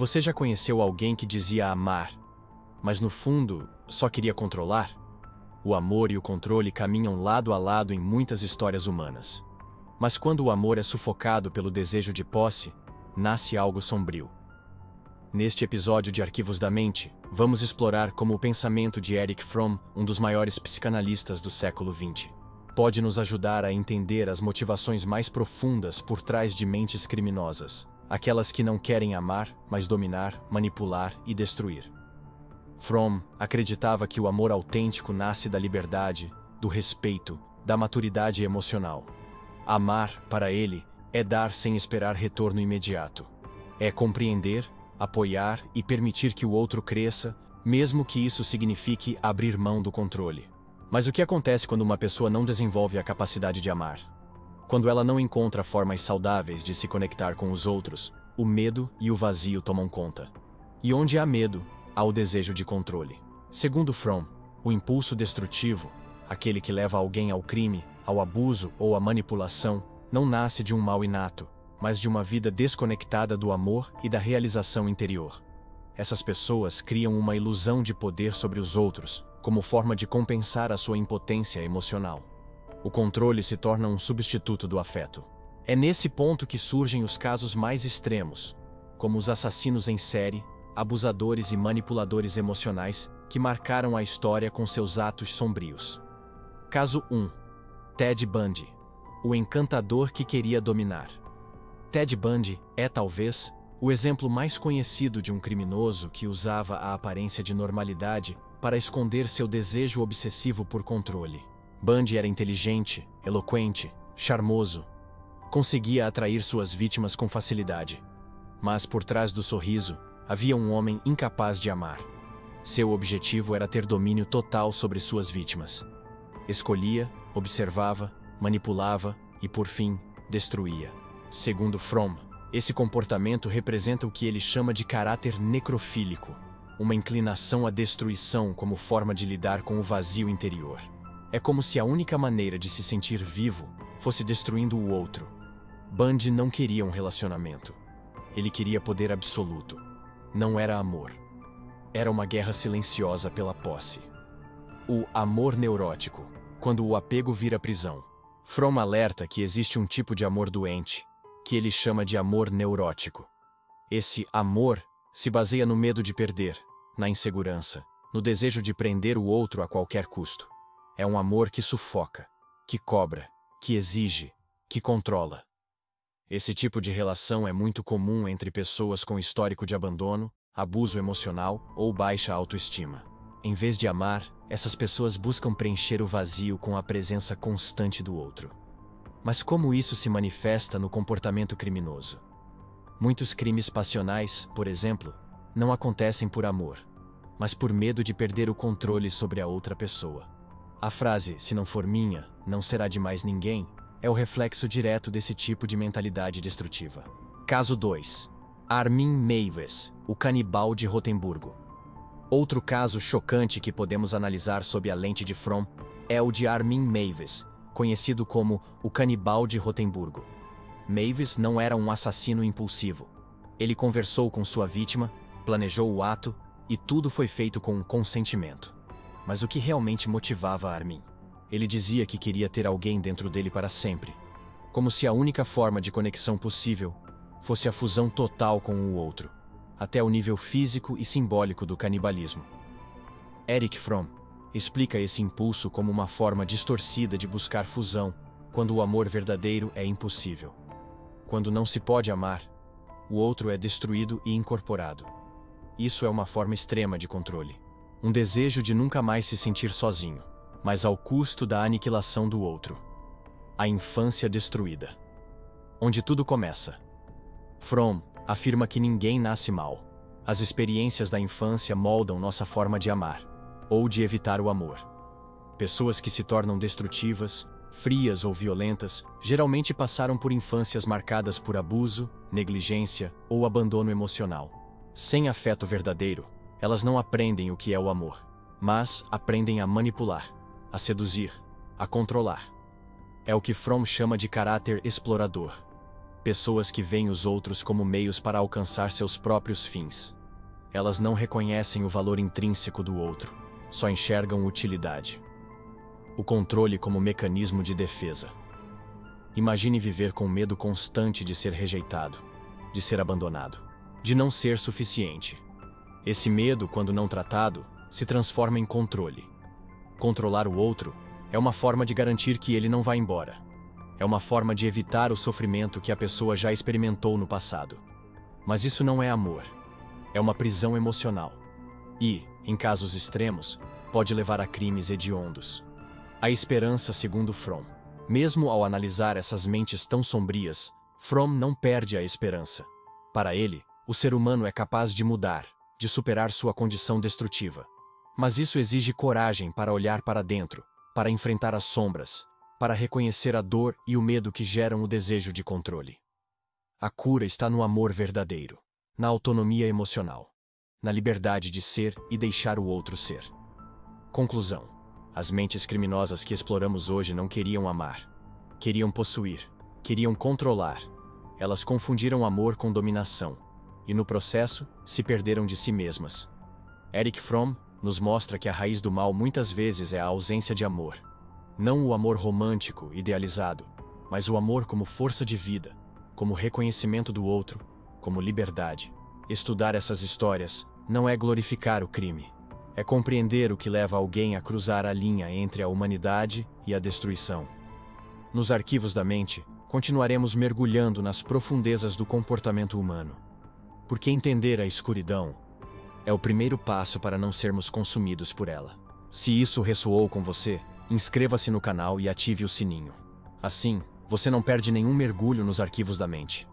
Você já conheceu alguém que dizia amar, mas no fundo só queria controlar? O amor e o controle caminham lado a lado em muitas histórias humanas. Mas quando o amor é sufocado pelo desejo de posse, nasce algo sombrio. Neste episódio de Arquivos da Mente, vamos explorar como o pensamento de Erich Fromm, um dos maiores psicanalistas do século XX, pode nos ajudar a entender as motivações mais profundas por trás de mentes criminosas, aquelas que não querem amar, mas dominar, manipular e destruir. Fromm acreditava que o amor autêntico nasce da liberdade, do respeito, da maturidade emocional. Amar, para ele, é dar sem esperar retorno imediato. É compreender, apoiar e permitir que o outro cresça, mesmo que isso signifique abrir mão do controle. Mas o que acontece quando uma pessoa não desenvolve a capacidade de amar? Quando ela não encontra formas saudáveis de se conectar com os outros, o medo e o vazio tomam conta. E onde há medo, há o desejo de controle. Segundo Fromm, o impulso destrutivo, aquele que leva alguém ao crime, ao abuso ou à manipulação, não nasce de um mal inato, mas de uma vida desconectada do amor e da realização interior. Essas pessoas criam uma ilusão de poder sobre os outros, como forma de compensar a sua impotência emocional. O controle se torna um substituto do afeto. É nesse ponto que surgem os casos mais extremos, como os assassinos em série, abusadores e manipuladores emocionais que marcaram a história com seus atos sombrios. Caso 1. Ted Bundy, o encantador que queria dominar. Ted Bundy é, talvez, o exemplo mais conhecido de um criminoso que usava a aparência de normalidade para esconder seu desejo obsessivo por controle. Bundy era inteligente, eloquente, charmoso. Conseguia atrair suas vítimas com facilidade. Mas por trás do sorriso, havia um homem incapaz de amar. Seu objetivo era ter domínio total sobre suas vítimas. Escolhia, observava, manipulava e, por fim, destruía. Segundo Fromm, esse comportamento representa o que ele chama de caráter necrofílico, uma inclinação à destruição como forma de lidar com o vazio interior. É como se a única maneira de se sentir vivo fosse destruindo o outro. Bundy não queria um relacionamento. Ele queria poder absoluto. Não era amor. Era uma guerra silenciosa pela posse. O amor neurótico, quando o apego vira prisão. Fromm alerta que existe um tipo de amor doente, que ele chama de amor neurótico. Esse amor se baseia no medo de perder, na insegurança, no desejo de prender o outro a qualquer custo. É um amor que sufoca, que cobra, que exige, que controla. Esse tipo de relação é muito comum entre pessoas com histórico de abandono, abuso emocional ou baixa autoestima. Em vez de amar, essas pessoas buscam preencher o vazio com a presença constante do outro. Mas como isso se manifesta no comportamento criminoso? Muitos crimes passionais, por exemplo, não acontecem por amor, mas por medo de perder o controle sobre a outra pessoa. A frase, se não for minha, não será de mais ninguém, é o reflexo direto desse tipo de mentalidade destrutiva. Caso 2. Armin Meiwes, o canibal de Rotemburgo. Outro caso chocante que podemos analisar sob a lente de Fromm é o de Armin Meiwes, conhecido como o canibal de Rotemburgo. Meiwes não era um assassino impulsivo. Ele conversou com sua vítima, planejou o ato e tudo foi feito com consentimento. Mas o que realmente motivava Armin? Ele dizia que queria ter alguém dentro dele para sempre, como se a única forma de conexão possível fosse a fusão total com o outro, até o nível físico e simbólico do canibalismo. Erich Fromm explica esse impulso como uma forma distorcida de buscar fusão, quando o amor verdadeiro é impossível. Quando não se pode amar, o outro é destruído e incorporado. Isso é uma forma extrema de controle. Um desejo de nunca mais se sentir sozinho, mas ao custo da aniquilação do outro. A infância destruída. Onde tudo começa. Fromm afirma que ninguém nasce mal. As experiências da infância moldam nossa forma de amar, ou de evitar o amor. Pessoas que se tornam destrutivas, frias ou violentas, geralmente passaram por infâncias marcadas por abuso, negligência ou abandono emocional. Sem afeto verdadeiro, elas não aprendem o que é o amor, mas aprendem a manipular, a seduzir, a controlar. É o que Fromm chama de caráter explorador. Pessoas que veem os outros como meios para alcançar seus próprios fins. Elas não reconhecem o valor intrínseco do outro, só enxergam utilidade. O controle como mecanismo de defesa. Imagine viver com medo constante de ser rejeitado, de ser abandonado, de não ser suficiente. Esse medo, quando não tratado, se transforma em controle. Controlar o outro é uma forma de garantir que ele não vá embora. É uma forma de evitar o sofrimento que a pessoa já experimentou no passado. Mas isso não é amor. É uma prisão emocional. E, em casos extremos, pode levar a crimes hediondos. A esperança, segundo Fromm. Mesmo ao analisar essas mentes tão sombrias, Fromm não perde a esperança. Para ele, o ser humano é capaz de mudar, de superar sua condição destrutiva. Mas isso exige coragem para olhar para dentro, para enfrentar as sombras, para reconhecer a dor e o medo que geram o desejo de controle. A cura está no amor verdadeiro, na autonomia emocional, na liberdade de ser e deixar o outro ser. Conclusão: as mentes criminosas que exploramos hoje não queriam amar. Queriam possuir, queriam controlar. Elas confundiram amor com dominação, e no processo, se perderam de si mesmas. Erich Fromm nos mostra que a raiz do mal muitas vezes é a ausência de amor. Não o amor romântico, idealizado, mas o amor como força de vida, como reconhecimento do outro, como liberdade. Estudar essas histórias não é glorificar o crime. É compreender o que leva alguém a cruzar a linha entre a humanidade e a destruição. Nos arquivos da mente, continuaremos mergulhando nas profundezas do comportamento humano. Porque entender a escuridão é o primeiro passo para não sermos consumidos por ela. Se isso ressoou com você, inscreva-se no canal e ative o sininho. Assim, você não perde nenhum mergulho nos arquivos da mente.